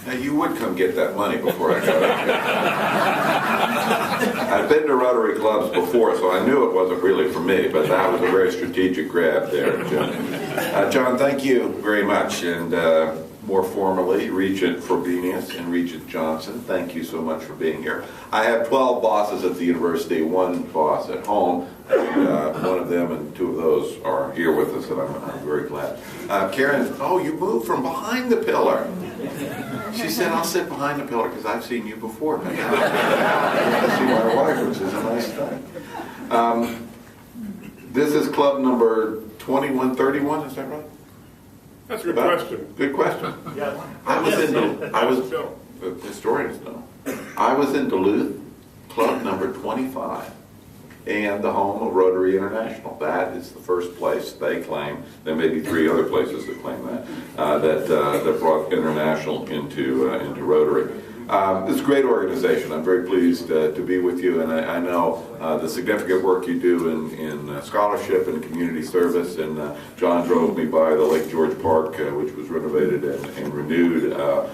Now, you would come get that money before I got up here. I've been to Rotary clubs before, so I knew it wasn't really for me, but that was a very strategic grab there, John. John, thank you very much, and more formally, Regent Frobenius and Regent Johnson, thank you so much for being here. I have 12 bosses at the university, one boss at home, and one of them and two of those are here with us, and I'm very glad. Karen, oh, you moved from behind the pillar. She said, I'll sit behind the pillar because I've seen you before. I see my wife, which is a nice thing. This is club number 2131, is that right? That's a good question. Good question. Yeah. Historians know. I was in Duluth, club number 25, and the home of Rotary International. That is the first place they claim. There may be 3 other places that claim that brought International into Rotary. It's a great organization. I'm very pleased to be with you, and I know the significant work you do in scholarship and community service. And John drove me by the Lake George Park, which was renovated and renewed,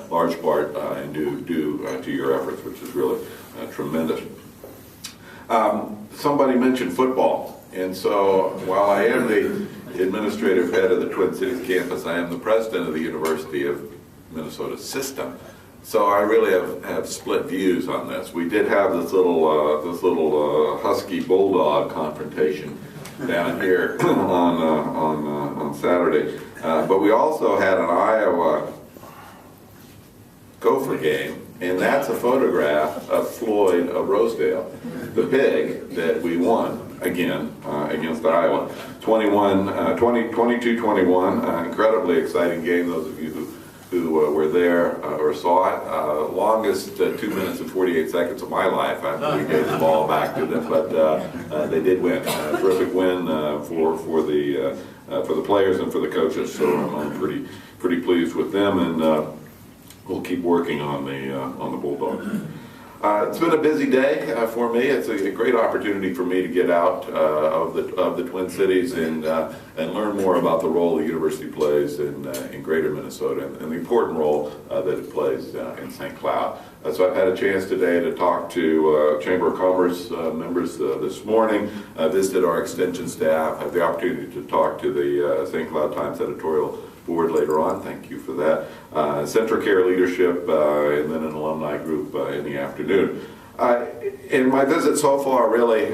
large part due to your efforts, which is really tremendous. Somebody mentioned football, and so while I am the administrative head of the Twin Cities campus, I am the president of the University of Minnesota system. So I really have split views on this. We did have this little husky bulldog confrontation down here on Saturday, but we also had an Iowa Gopher game, and that's a photograph of Floyd of Rosedale, the pig that we won again against Iowa, 22-21. Incredibly exciting game. Those of you who were there or saw it. Longest 2 minutes and 48 seconds of my life after we gave the ball back to them, but they did win. Terrific win for the players and for the coaches. So I'm pretty pleased with them, and we'll keep working on the Bulldogs. It's been a busy day for me. It's a great opportunity for me to get out of the Twin Cities and learn more about the role the university plays in Greater Minnesota and the important role that it plays in St. Cloud. So I've had a chance today to talk to Chamber of Commerce members this morning, visited our extension staff, had the opportunity to talk to the St. Cloud Times editorial board later on. Thank you for that. Central Care leadership, and then an alumni group in the afternoon. And my visit so far really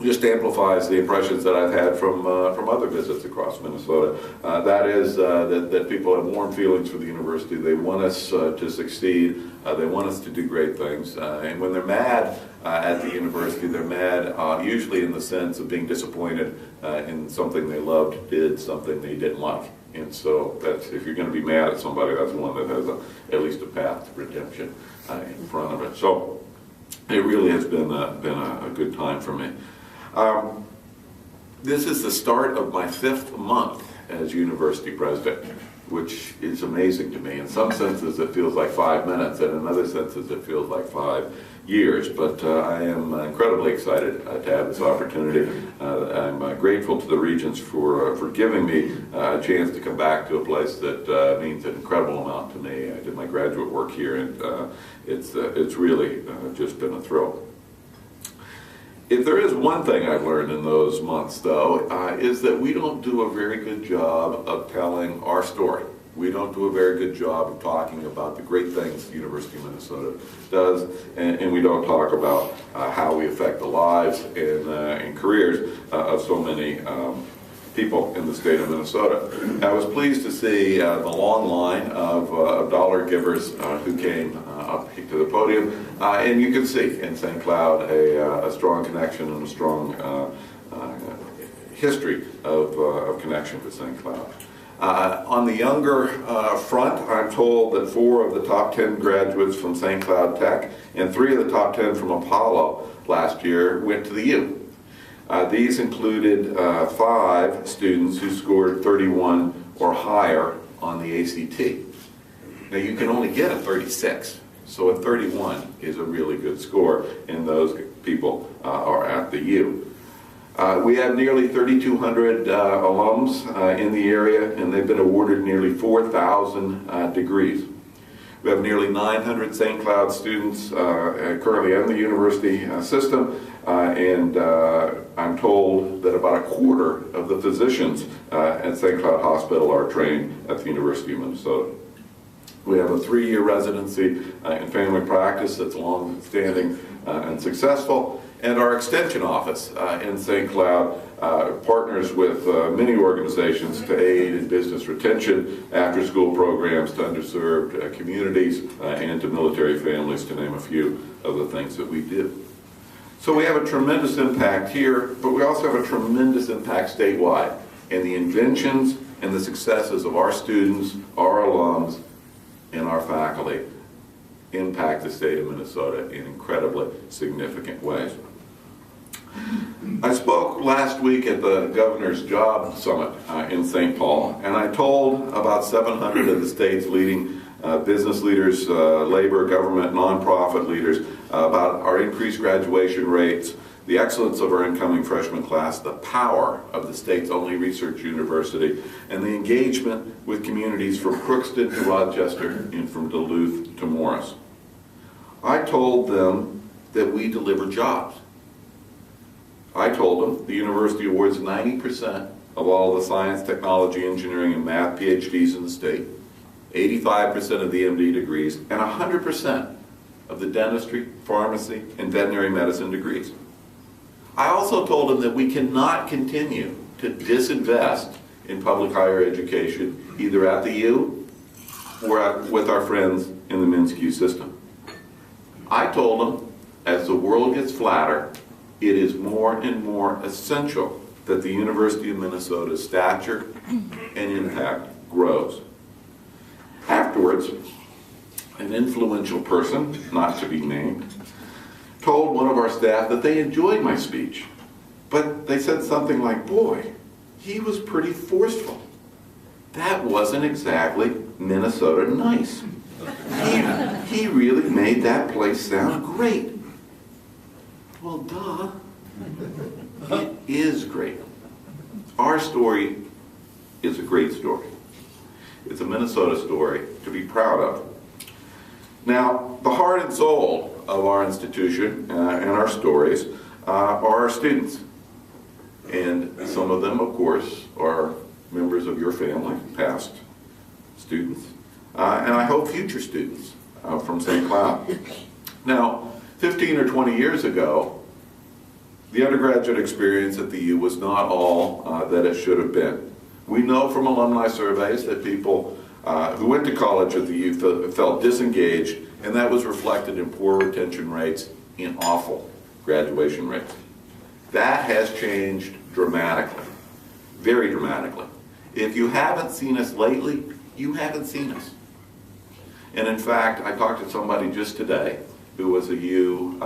just amplifies the impressions that I've had from other visits across Minnesota. That is that people have warm feelings for the university. They want us to succeed. They want us to do great things. And when they're mad at the university, they're mad usually in the sense of being disappointed in something they loved, did something they didn't like. And so that's, if you're going to be mad at somebody, that's one that has at least a path to redemption in front of it. So it really has been a good time for me. This is the start of my 5th month as university president, which is amazing to me. In some senses it feels like 5 minutes, and in other senses it feels like 5 years. But I am incredibly excited to have this opportunity. I'm grateful to the Regents for giving me a chance to come back to a place that means an incredible amount to me. I did my graduate work here, and it's really just been a thrill. If there is one thing I've learned in those months, though, is that we don't do a very good job of telling our story. We don't do a very good job of talking about the great things the University of Minnesota does, and we don't talk about how we affect the lives and careers of so many people in the state of Minnesota. I was pleased to see the long line of dollar givers who came up to the podium, and you can see in St. Cloud a strong connection and a strong history of connection to St. Cloud. On the younger front, I'm told that 4 of the top 10 graduates from St. Cloud Tech and 3 of the top 10 from Apollo last year went to the U. These included 5 students who scored 31 or higher on the ACT. Now, you can only get a 36, so a 31 is a really good score, and those people are at the U. We have nearly 3,200 alums in the area, and they've been awarded nearly 4,000 degrees. We have nearly 900 St. Cloud students currently in the university system, and I'm told that about a quarter of the physicians at St. Cloud Hospital are trained at the University of Minnesota. We have a 3-year residency in family practice that's long-standing and successful, and our extension office in St. Cloud partners with many organizations to aid in business retention, after-school programs to underserved communities, and to military families, to name a few of the things that we do. So we have a tremendous impact here, but we also have a tremendous impact statewide in the inventions and the successes of our students, our alums, and our faculty impact the state of Minnesota in incredibly significant ways. I spoke last week at the Governor's Job Summit in St. Paul, and I told about 700 of the state's leading business leaders, labor, government, nonprofit leaders about our increased graduation rates, the excellence of our incoming freshman class, the power of the state's only research university, and the engagement with communities from Crookston to Rochester and from Duluth to Morris. I told them that we deliver jobs. I told them the university awards 90% of all the science, technology, engineering, and math PhDs in the state, 85% of the MD degrees, and 100% of the dentistry, pharmacy, and veterinary medicine degrees. I also told them that we cannot continue to disinvest in public higher education, either at the U or with our friends in the MNSCU system. I told them, as the world gets flatter, it is more and more essential that the University of Minnesota's stature and impact grows. Afterwards, an influential person, not to be named, told one of our staff that they enjoyed my speech, but they said something like, "Boy, he was pretty forceful. That wasn't exactly Minnesota nice. He really made that place sound great." Well, duh. It is great. Our story is a great story. It's a Minnesota story to be proud of. Now, the heart and soul of our institution and our stories are our students. And some of them, of course, are members of your family, past students, and I hope future students from St. Cloud. Now, 15 or 20 years ago, the undergraduate experience at the U was not all that it should have been. We know from alumni surveys that people who went to college at the U felt disengaged, and that was reflected in poor retention rates and awful graduation rates. That has changed dramatically, very dramatically. If you haven't seen us lately, you haven't seen us. And in fact, I talked to somebody just today who was a U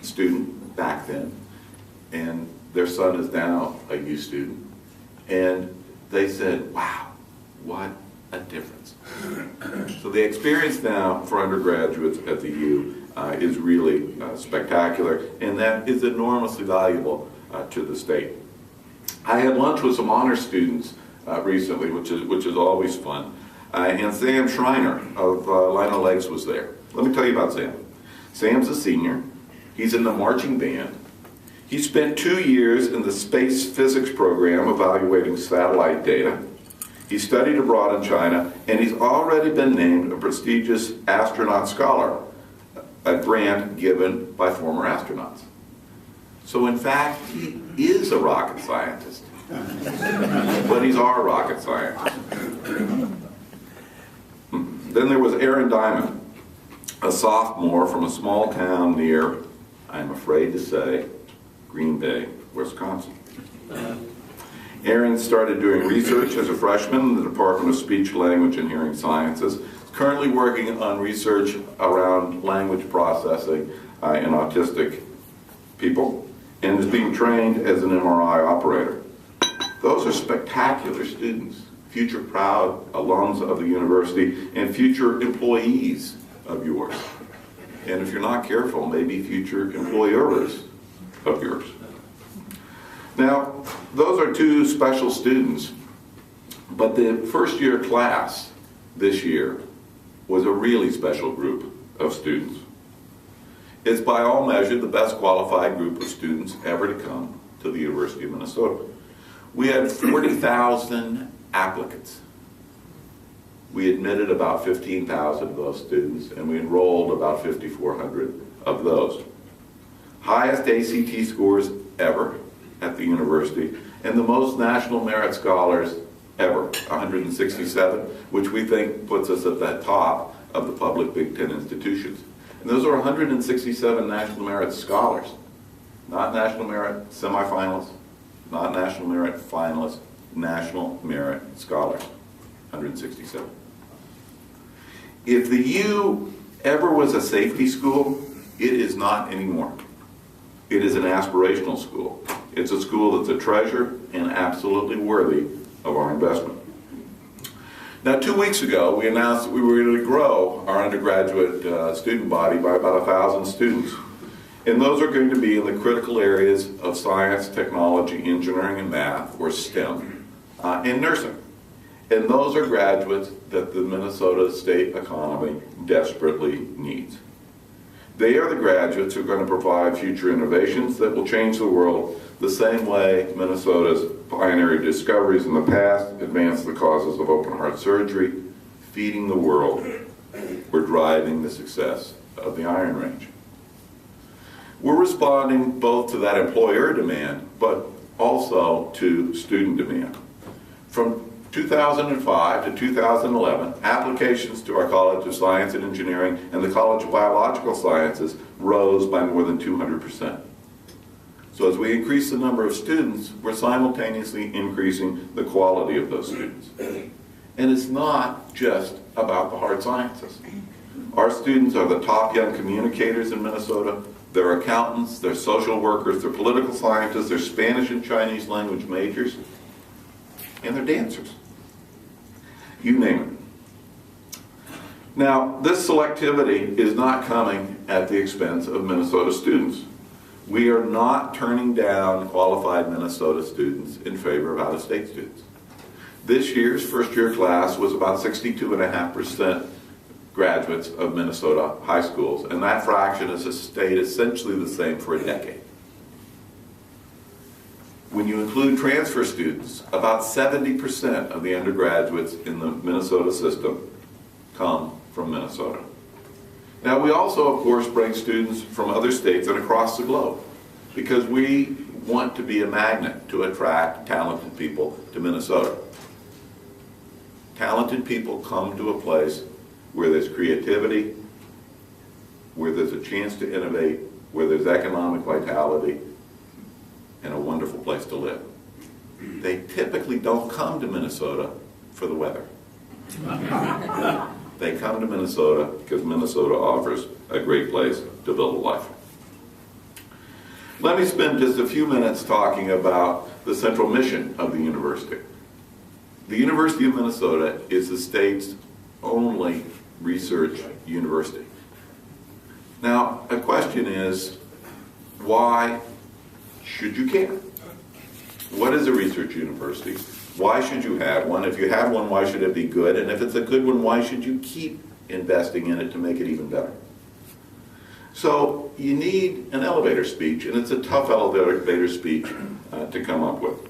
student back then, and their son is now a U student, and they said, "Wow, what a difference." So the experience now for undergraduates at the U is really spectacular, and that is enormously valuable to the state. I had lunch with some honor students recently, which is always fun, and Sam Schreiner of Lino Lakes was there. Let me tell you about Sam. Sam's a senior. He's in the marching band. He spent 2 years in the space physics program evaluating satellite data. He studied abroad in China, and he's already been named a prestigious astronaut scholar, a grant given by former astronauts. So in fact, he is a rocket scientist, but he's our rocket scientist. Then there was Aaron Diamond, a sophomore from a small town near, I'm afraid to say, Green Bay, Wisconsin. Aaron started doing research as a freshman in the Department of Speech, Language, and Hearing Sciences. He's currently working on research around language processing in autistic people, and is being trained as an MRI operator. Those are spectacular students, future proud alums of the university, and future employees of yours. And if you're not careful, maybe future employers of yours. Now, those are two special students, but the first year class this year was a really special group of students. It's by all measure the best qualified group of students ever to come to the University of Minnesota. We had 40,000 applicants. We admitted about 15,000 of those students, and we enrolled about 5,400 of those. Highest ACT scores ever at the university, and the most National Merit Scholars ever, 167, which we think puts us at the top of the public Big Ten institutions. And those are 167 National Merit Scholars, not National Merit semifinalists, not National Merit finalists, National Merit Scholars, 167. If the U ever was a safety school, it is not anymore. It is an aspirational school. It's a school that's a treasure and absolutely worthy of our investment. Now, 2 weeks ago, we announced that we were going to grow our undergraduate student body by about 1,000 students. And those are going to be in the critical areas of science, technology, engineering, and math, or STEM, and nursing. And those are graduates that the Minnesota state economy desperately needs. They are the graduates who are going to provide future innovations that will change the world the same way Minnesota's pioneering discoveries in the past advanced the causes of open heart surgery, feeding the world, or driving the success of the Iron Range. We're responding both to that employer demand, but also to student demand. From 2005 to 2011, applications to our College of Science and Engineering and the College of Biological Sciences rose by more than 200%. So as we increase the number of students, we're simultaneously increasing the quality of those students. And it's not just about the hard sciences. Our students are the top young communicators in Minnesota. They're accountants, they're social workers, they're political scientists, they're Spanish and Chinese language majors, and they're dancers. You name it. Now, this selectivity is not coming at the expense of Minnesota students. We are not turning down qualified Minnesota students in favor of out-of-state students. This year's first-year class was about 62.5% graduates of Minnesota high schools, and that fraction has stayed essentially the same for a decade. When you include transfer students, about 70% of the undergraduates in the Minnesota system come from Minnesota. Now, we also, of course, bring students from other states and across the globe because we want to be a magnet to attract talented people to Minnesota. Talented people come to a place where there's creativity, where there's a chance to innovate, where there's economic vitality, and a wonderful place to live. They typically don't come to Minnesota for the weather. They come to Minnesota because Minnesota offers a great place to build a life. Let me spend just a few minutes talking about the central mission of the university. The University of Minnesota is the state's only research university. Now, a question is, why should you care? What is a research university? Why should you have one? If you have one, why should it be good? And if it's a good one, why should you keep investing in it to make it even better? So you need an elevator speech, and it's a tough elevator speech to come up with.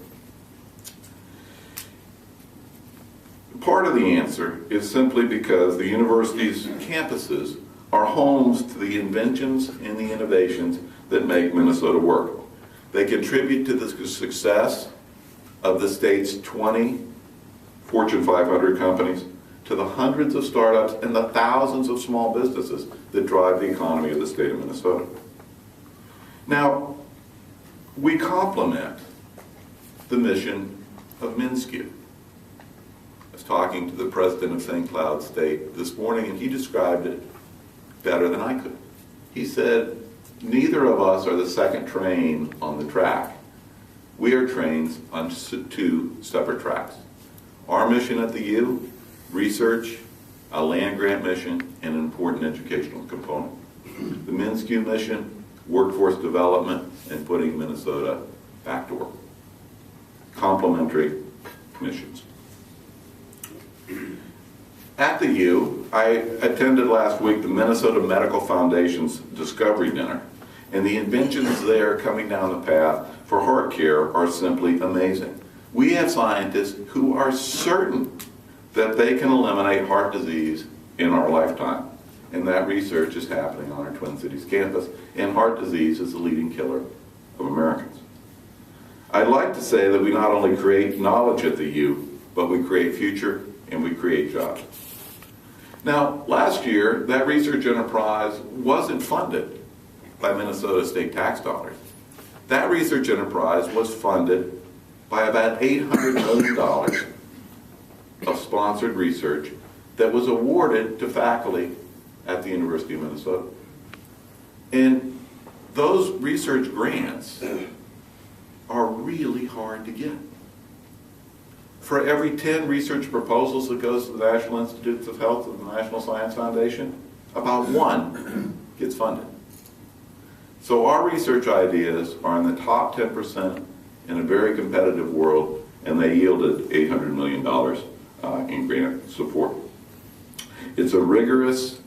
Part of the answer is simply because the university's campuses are homes to the inventions and the innovations that make Minnesota work. They contribute to the success of the state's 20 Fortune 500 companies, to the hundreds of startups and the thousands of small businesses that drive the economy of the state of Minnesota. Now, we complement the mission of MnSCU. I was talking to the president of St. Cloud State this morning, and he described it better than I could. He said, neither of us are the second train on the track. We are trains on two separate tracks. Our mission at the U, research, a land grant mission, and an important educational component. The MnSCU mission, workforce development, and putting Minnesota back to work. Complementary missions. At the U, I attended last week the Minnesota Medical Foundation's Discovery Dinner, and the inventions there coming down the path for heart care are simply amazing. We have scientists who are certain that they can eliminate heart disease in our lifetime, and that research is happening on our Twin Cities campus, and heart disease is the leading killer of Americans. I'd like to say that we not only create knowledge at the U, but we create future and we create jobs. Now, last year, that research enterprise wasn't funded by Minnesota state tax dollars. That research enterprise was funded by about $800 million of sponsored research that was awarded to faculty at the University of Minnesota. And those research grants are really hard to get. For every 10 research proposals that goes to the National Institutes of Health and the National Science Foundation, about 1 gets funded. So our research ideas are in the top 10% in a very competitive world, and they yielded $800 million in grant support. It's a rigorous,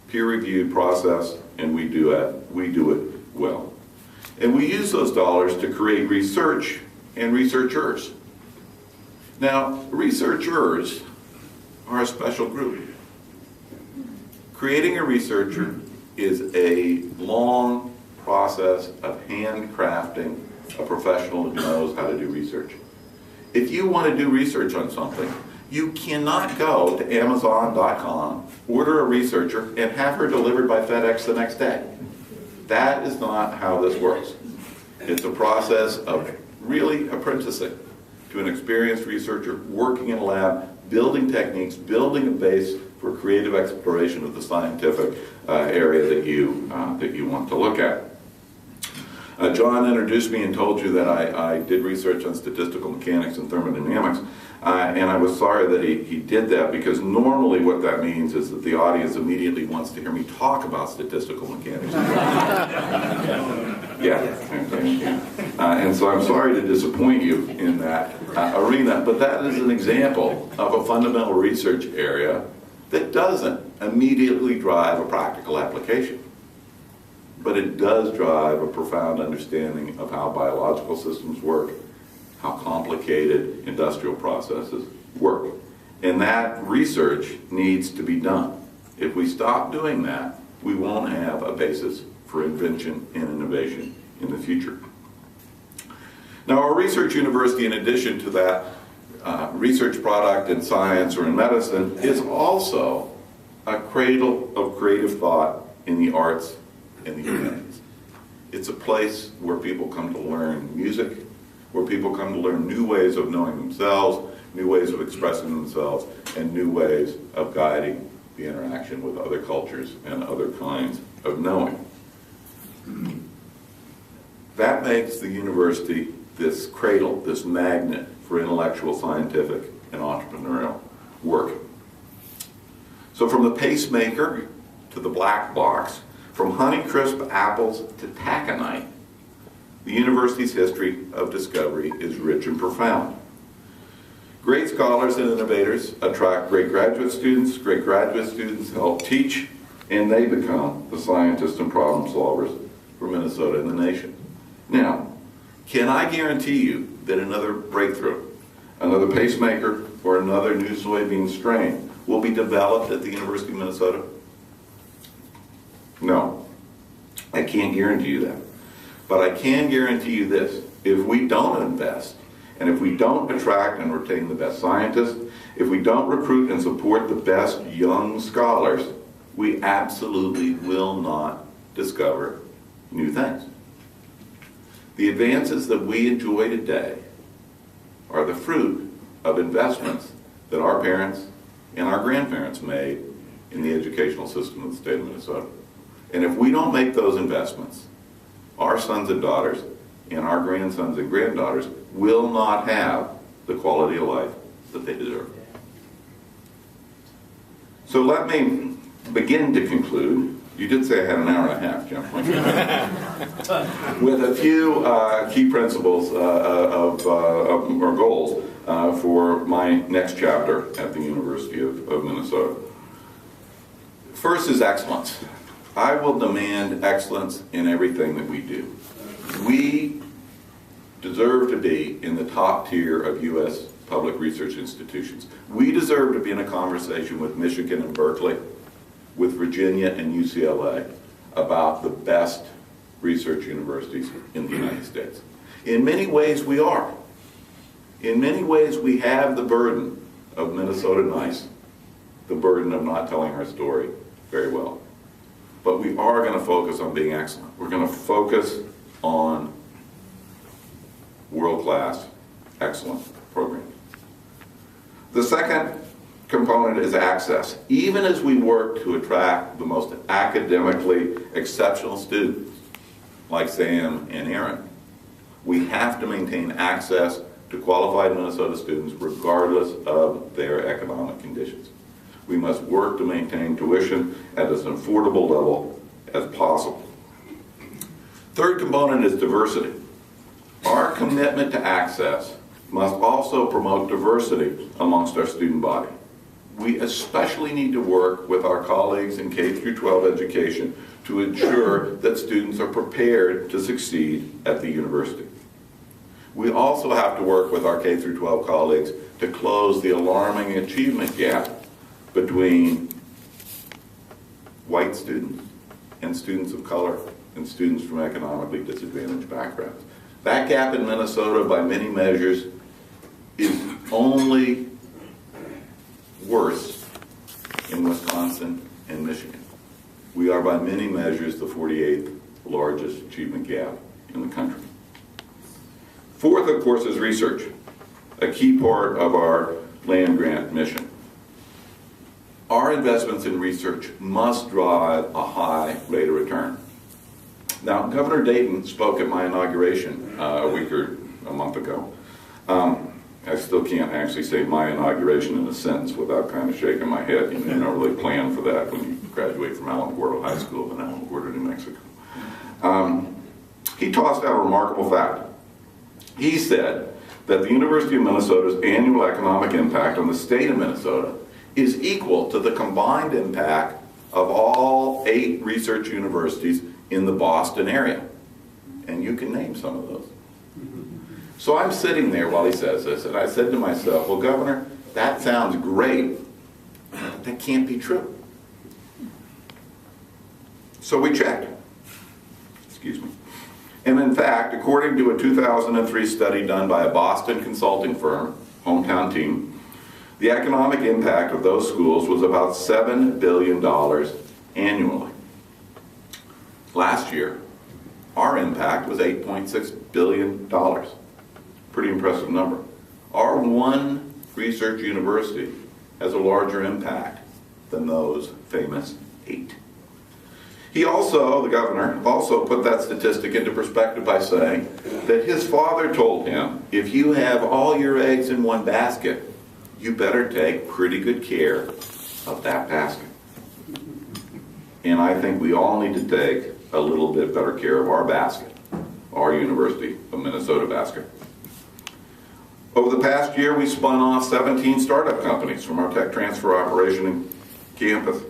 peer-reviewed process, and we do it well. And we use those dollars to create research and researchers. Now, researchers are a special group. Creating a researcher is a long process of handcrafting a professional who knows how to do research. If you want to do research on something, you cannot go to Amazon.com, order a researcher, and have her delivered by FedEx the next day. That is not how this works. It's a process of really apprenticing to an experienced researcher, working in a lab, building techniques, building a base for creative exploration of the scientific area that you want to look at. John introduced me and told you that I did research on statistical mechanics and thermodynamics, and I was sorry that he did that, because normally what that means is that the audience immediately wants to hear me talk about statistical mechanics. And so I'm sorry to disappoint you in that arena, but that is an example of a fundamental research area that doesn't immediately drive a practical application. But it does drive a profound understanding of how biological systems work, how complicated industrial processes work. And that research needs to be done. If we stop doing that, we won't have a basis for invention and innovation in the future. Now, our research university, in addition to that research product in science or in medicine, is also a cradle of creative thought in the arts and the humanities. It's a place where people come to learn music, where people come to learn new ways of knowing themselves, new ways of expressing themselves, and new ways of guiding the interaction with other cultures and other kinds of knowing. That makes the university this cradle, this magnet for intellectual, scientific, and entrepreneurial work. So from the pacemaker to the black box, from Honeycrisp apples to taconite, the university's history of discovery is rich and profound. Great scholars and innovators attract great graduate students. Great graduate students help teach, and they become the scientists and problem solvers for Minnesota and the nation. Now, can I guarantee you that another breakthrough, another pacemaker, or another new soybean strain will be developed at the University of Minnesota? No, I can't guarantee you that. But I can guarantee you this: if we don't invest, and if we don't attract and retain the best scientists, if we don't recruit and support the best young scholars, we absolutely will not discover new things. The advances that we enjoy today are the fruit of investments that our parents and our grandparents made in the educational system of the state of Minnesota. And if we don't make those investments, our sons and daughters and our grandsons and granddaughters will not have the quality of life that they deserve. So let me begin to conclude. You did say I had an hour and a half, Jim. With a few key principles of our goals. for my next chapter at the University of Minnesota. First is excellence. I will demand excellence in everything that we do. We deserve to be in the top tier of U.S. public research institutions. We deserve to be in a conversation with Michigan and Berkeley, with Virginia and UCLA about the best research universities in the United States. In many ways we are. In many ways we have the burden of Minnesota Nice, the burden of not telling our story very well. But we are going to focus on being excellent. We're going to focus on world-class, excellent programs. The second component is access. Even as we work to attract the most academically exceptional students, like Sam and Aaron, we have to maintain access to qualified Minnesota students regardless of their economic conditions. We must work to maintain tuition at as affordable level as possible. Third component is diversity. Our commitment to access must also promote diversity amongst our student body. We especially need to work with our colleagues in K-12 education to ensure that students are prepared to succeed at the university. We also have to work with our K-12 colleagues to close the alarming achievement gap between white students and students of color and students from economically disadvantaged backgrounds. That gap in Minnesota, by many measures, is only worse in Wisconsin and Michigan. We are, by many measures, the 48th largest achievement gap in the country. Fourth, of course, is research, a key part of our land-grant mission. Our investments in research must drive a high rate of return. Now, Governor Dayton spoke at my inauguration a week or a month ago. I still can't actually say my inauguration in a sentence without kind of shaking my head. You don't really plan for that when you graduate from Alamogordo High School in Alamogordo, New Mexico. He tossed out a remarkable fact. He said that the University of Minnesota's annual economic impact on the state of Minnesota is equal to the combined impact of all 8 research universities in the Boston area. And you can name some of those. So I'm sitting there while he says this, and I said to myself, well, Governor, that sounds great. That can't be true. So we checked. Excuse me. And in fact, according to a 2003 study done by a Boston consulting firm, Hometown Team, the economic impact of those schools was about $7 billion annually. Last year, our impact was $8.6 billion. Pretty impressive number. Our one research university has a larger impact than those famous 8. He also, the governor, also put that statistic into perspective by saying that his father told him, if you have all your eggs in one basket, you better take pretty good care of that basket. And I think we all need to take a little bit better care of our basket, our University of Minnesota basket. Over the past year, we spun off 17 startup companies from our tech transfer operation in campus.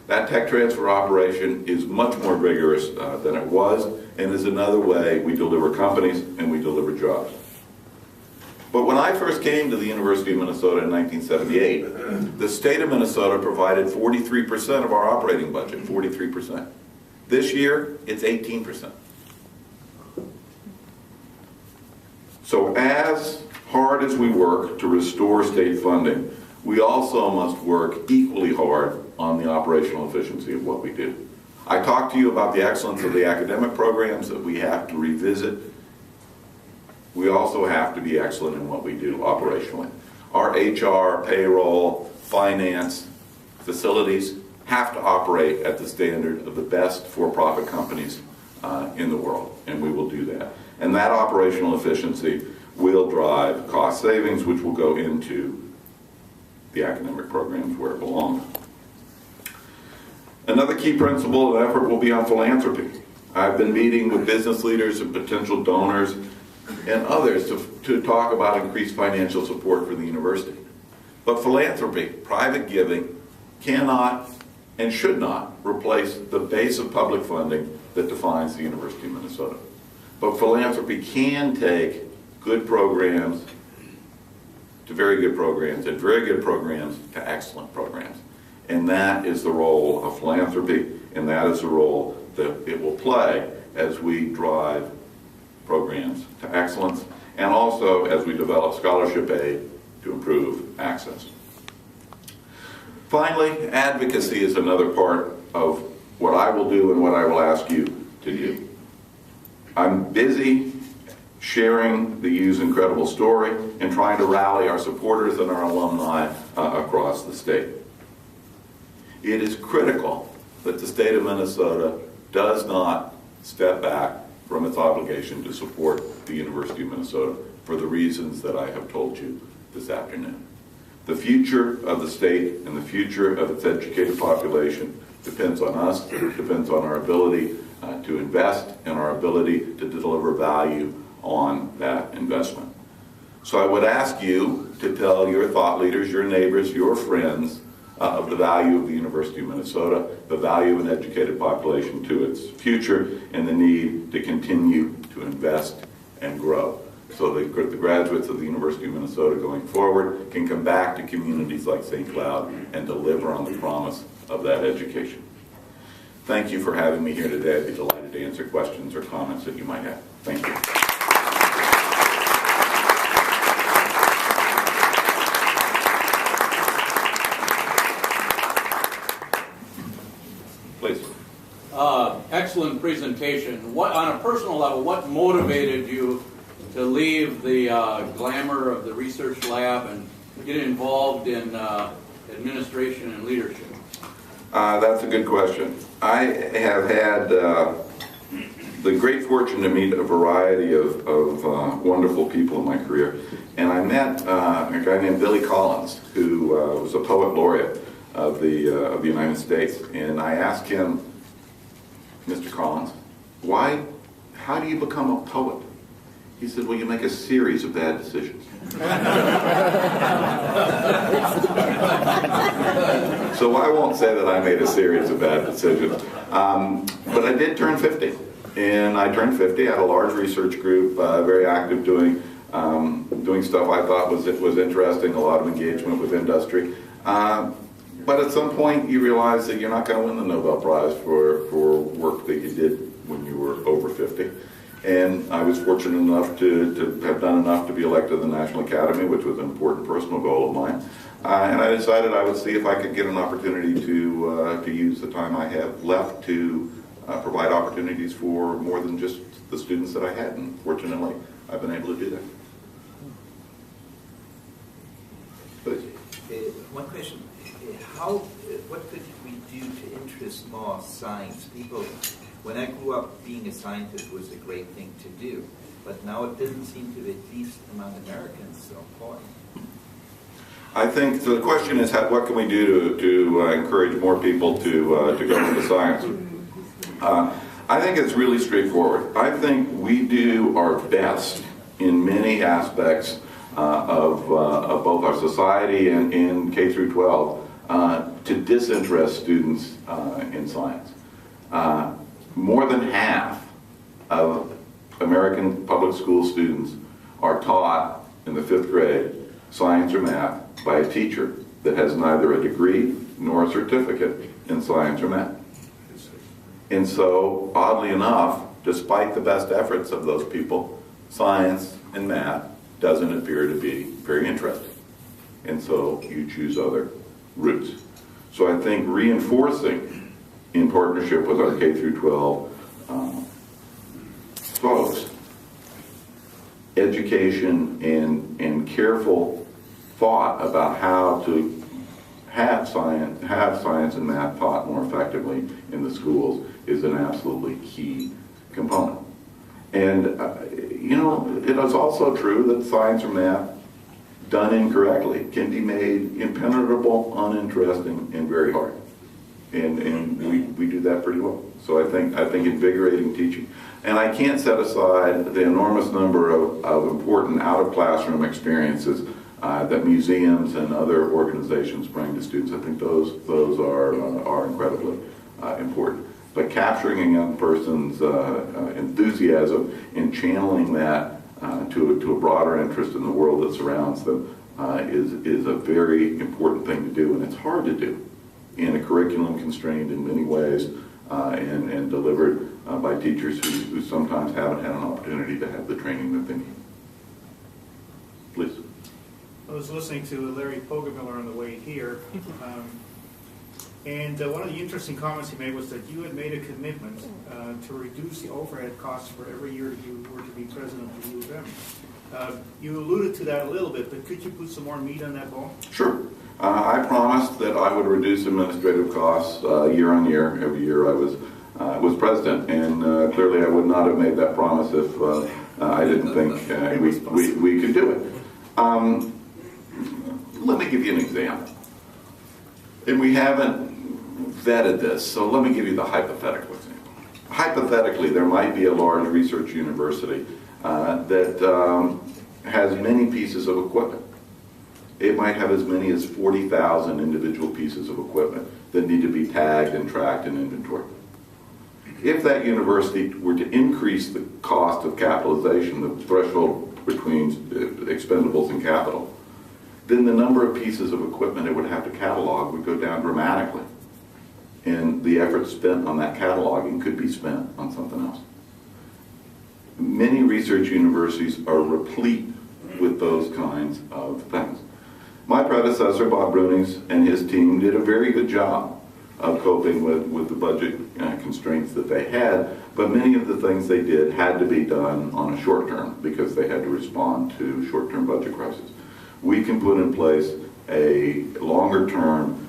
That tech transfer operation is much more vigorous than it was, and is another way we deliver companies and we deliver jobs. But when I first came to the University of Minnesota in 1978, the state of Minnesota provided 43% of our operating budget, 43%. This year, it's 18%. So as hard as we work to restore state funding, we also must work equally hard on the operational efficiency of what we do. I talked to you about the excellence of the academic programs that we have to revisit. We also have to be excellent in what we do operationally. Our HR, payroll, finance, facilities have to operate at the standard of the best for-profit companies in the world, and we will do that. And that operational efficiency will drive cost savings, which will go into the academic programs where it belongs. Another key principle and effort will be on philanthropy. I've been meeting with business leaders and potential donors and others to talk about increased financial support for the university. But philanthropy, private giving, cannot and should not replace the base of public funding that defines the University of Minnesota. But philanthropy can take good programs to very good programs, and very good programs to excellent programs. And that is the role of philanthropy, and that is the role that it will play as we drive programs to excellence, and also as we develop scholarship aid to improve access. Finally, advocacy is another part of what I will do and what I will ask you to do. I'm busy sharing the U's incredible story and trying to rally our supporters and our alumni across the state. It is critical that the state of Minnesota does not step back from its obligation to support the University of Minnesota for the reasons that I have told you this afternoon. The future of the state and the future of its educated population depends on us, depends on our ability to invest and our ability to deliver value on that investment. So I would ask you to tell your thought leaders, your neighbors, your friends of the value of the University of Minnesota, the value of an educated population to its future, and the need to continue to invest and grow so that the graduates of the University of Minnesota going forward can come back to communities like St. Cloud and deliver on the promise of that education. Thank you for having me here today. I'd be delighted to answer questions or comments that you might have. Thank you. Please. Excellent presentation. What, on a personal level, what motivated you to leave the glamour of the research lab and get involved in administration and leadership? That's a good question. I have had the great fortune to meet a variety of wonderful people in my career. And I met a guy named Billy Collins, who was a poet laureate of the United States. And I asked him, Mr. Collins, how do you become a poet? He said, well, you make a series of bad decisions. So I won't say that I made a series of bad decisions. But I did turn 50. And I turned 50. I had a large research group, very active doing stuff I thought was interesting, a lot of engagement with industry. But at some point you realize that you're not going to win the Nobel Prize for work that you did when you were over 50. And I was fortunate enough to have done enough to be elected to the National Academy, which was an important personal goal of mine. And I decided I would see if I could get an opportunity to use the time I have left to provide opportunities for more than just the students that I had. And fortunately, I've been able to do that. One question. What could we do to interest more science? People, when I grew up, being a scientist was a great thing to do, but now it doesn't seem to, at least among Americans, so important. I think so. The question is, what can we do to encourage more people to go into science? I think it's really straightforward. I think we do our best in many aspects of both our society and in K through 12 to disinterest students in science. More than half of American public school students are taught in the 5th grade science or math by a teacher that has neither a degree nor a certificate in science or math. And so, oddly enough, despite the best efforts of those people, science and math doesn't appear to be very interesting. And so you choose other routes. So I think reinforcing, in partnership with our K through 12 folks, education and careful thought about how to have science and math taught more effectively in the schools is an absolutely key component. And it is also true that science or math done incorrectly can be made impenetrable, uninteresting, and very hard. and we do that pretty well. So I think invigorating teaching. And I can't set aside the enormous number of important out-of-classroom experiences that museums and other organizations bring to students. I think those are incredibly important. But capturing a young person's enthusiasm and channeling that to a broader interest in the world that surrounds them is a very important thing to do, and it's hard to do in a curriculum constrained in many ways and delivered by teachers who sometimes haven't had an opportunity to have the training that they need. Please. I was listening to Larry Poggemiller on the way here, and one of the interesting comments he made was that you had made a commitment to reduce the overhead costs for every year that you were to be president of the U of M. You alluded to that a little bit, but could you put some more meat on that bone? Sure. I promised that I would reduce administrative costs year on year, every year I was president, and clearly I would not have made that promise if I didn't think we could do it. Let me give you an example. And we haven't vetted this, so let me give you the hypothetical example. Hypothetically, there might be a large research university that has many pieces of equipment. It might have as many as 40,000 individual pieces of equipment that need to be tagged and tracked and inventoried. If that university were to increase the cost of capitalization, the threshold between expendables and capital, then the number of pieces of equipment it would have to catalog would go down dramatically. And the effort spent on that cataloging could be spent on something else. Many research universities are replete with those kinds of things. My predecessor, Bob Brunings, and his team did a very good job of coping with the budget constraints that they had, but many of the things they did had to be done on a short term because they had to respond to short-term budget crises. We can put in place a longer-term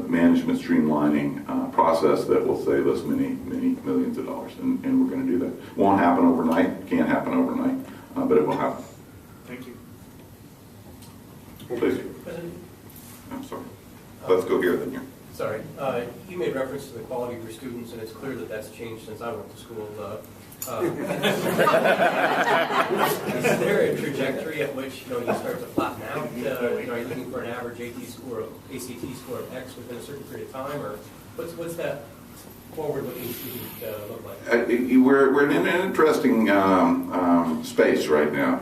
management streamlining process that will save us many millions of dollars, and we're going to do that. Won't happen overnight, can't happen overnight, but it will happen. Thank you. Please. I'm sorry. Let's go here then here. Sorry. You made reference to the quality of your students, and it's clear that that's changed since I went to school. Is there a trajectory at which you start to flatten out? Are you looking for an average ACT score of X within a certain period of time, or what's that forward-looking student look like? We're in an interesting space right now.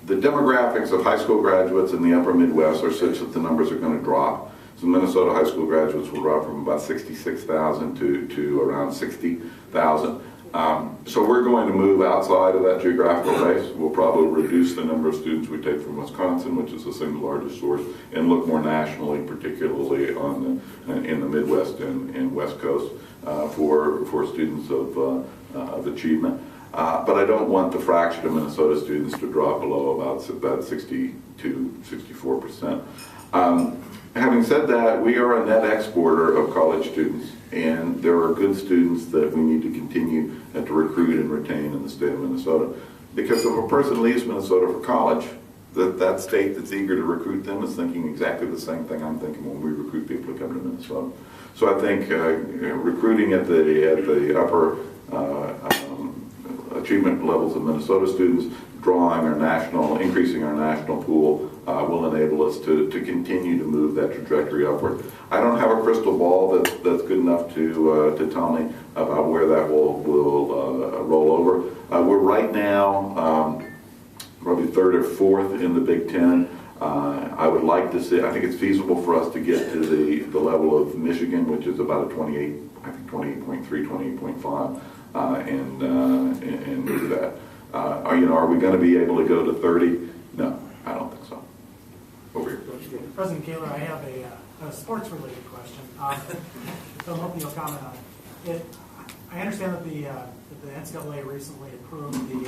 The demographics of high school graduates in the upper Midwest are such that the numbers are going to drop. So Minnesota high school graduates will drop from about 66,000 to around 60,000. So we're going to move outside of that geographical base. We'll probably reduce the number of students we take from Wisconsin, which is the single largest source, and look more nationally, particularly in the Midwest and West Coast for students of achievement. But I don't want the fraction of Minnesota students to drop below about 60 to 64%. Having said that, we are a net exporter of college students, and there are good students that we need to continue to recruit and retain in the state of Minnesota. Because if a person leaves Minnesota for college, that state that's eager to recruit them is thinking exactly the same thing I'm thinking when we recruit people to come to Minnesota. So I think recruiting at the upper achievement levels of Minnesota students, increasing our national pool will enable us to continue to move that trajectory upward. I don't have a crystal ball that's good enough to tell me about where that will roll over. We're right now probably third or fourth in the Big Ten. I would like to see, I think it's feasible for us to get to the level of Michigan, which is about a 28.3, 28.5, and do that. Are we going to be able to go to 30? No, I don't think so. Over here. President Kaler, I have a sports-related question. So I'm hoping you'll comment on it. I understand that the NCAA recently approved the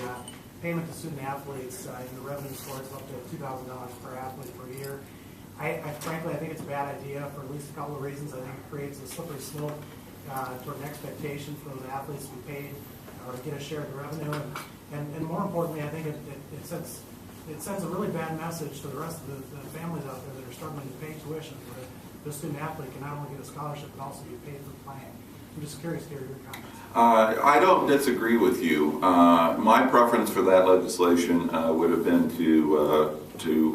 payment to student athletes in the revenue scores up to $2,000 per athlete per year. Frankly, I think it's a bad idea for at least a couple of reasons. I think it creates a slippery slope toward an expectation for those athletes to be paid or to get a share of the revenue. And more importantly, I think it sends a really bad message to the rest of the families out there that are struggling to pay tuition the student athlete can not only get a scholarship but also be paid for playing. I'm just curious to hear your comments. I don't disagree with you. My preference for that legislation would have been to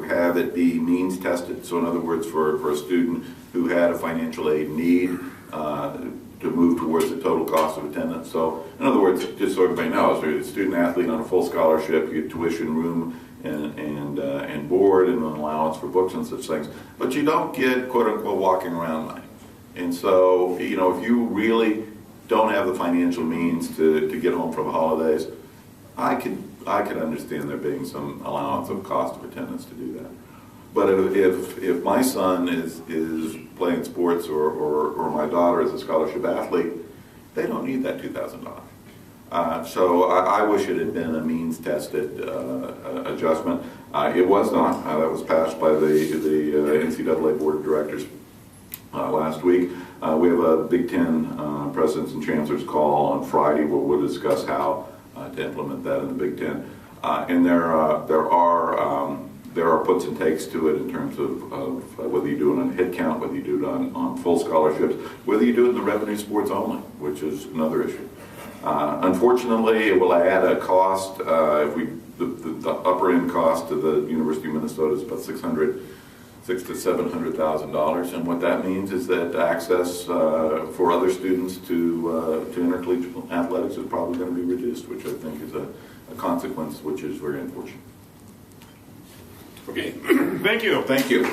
have it be means tested. So in other words, for a student who had a financial aid need to move towards the total cost of attendance. So in other words, just so everybody knows, a student athlete on a full scholarship, you get tuition, room, and board, and an allowance for books and such things. But you don't get quote unquote walking around money. And so, you know, if you really don't have the financial means to get home for the holidays, I could understand there being some allowance of cost of attendance to do that. But if my son is playing sports or my daughter is a scholarship athlete, they don't need that $2,000. So I wish it had been a means tested adjustment. It was not. That was passed by the NCAA Board of Directors last week. We have a Big Ten Presidents and Chancellors call on Friday where we'll discuss how to implement that in the Big Ten. And there are puts and takes to it in terms of whether you do it on head count, whether you do it on full scholarships, whether you do it in the revenue sports only, which is another issue. Unfortunately, it will add a cost. The upper end cost to the University of Minnesota is about $600,000 to $700,000, and what that means is that access for other students to intercollegiate athletics is probably going to be reduced, which I think is a consequence which is very unfortunate. Okay, thank you. Thank you.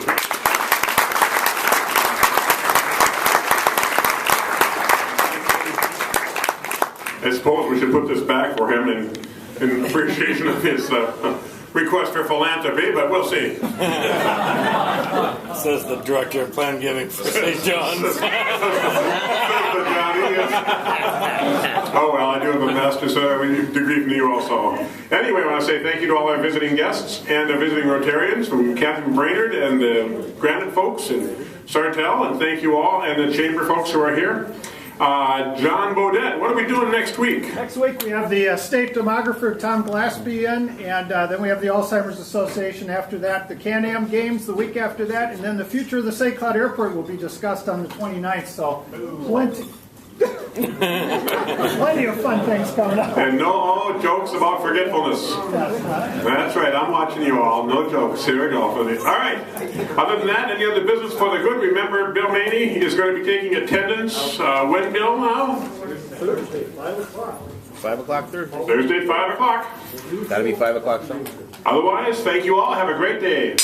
I suppose we should put this back for him in appreciation of his request for philanthropy, but we'll see. Says the director of plan giving for St. John's. Oh, well, I do have a master's degree from you also. Anyway, I want to say thank you to all our visiting guests and the visiting Rotarians from Captain Brainerd and the Granite folks and Sartell, and thank you all, and the Chamber folks who are here. John Bodette, what are we doing next week? Next week we have the state demographer Tom Glaspie in, and then we have the Alzheimer's Association after that, the Can-Am Games the week after that, and then the future of the St. Cloud Airport will be discussed on the 29th, so plenty of fun things coming up. And no jokes about forgetfulness. That's right, I'm watching you all. No jokes. Here we go. All right. Other than that, any other business for the good? Remember, Bill Maney is going to be taking attendance. When, Bill, now? Thursday, 5 o'clock. 5 o'clock Thursday. Thursday, 5 o'clock. That'll be 5 o'clock somewhere. Otherwise, thank you all. Have a great day.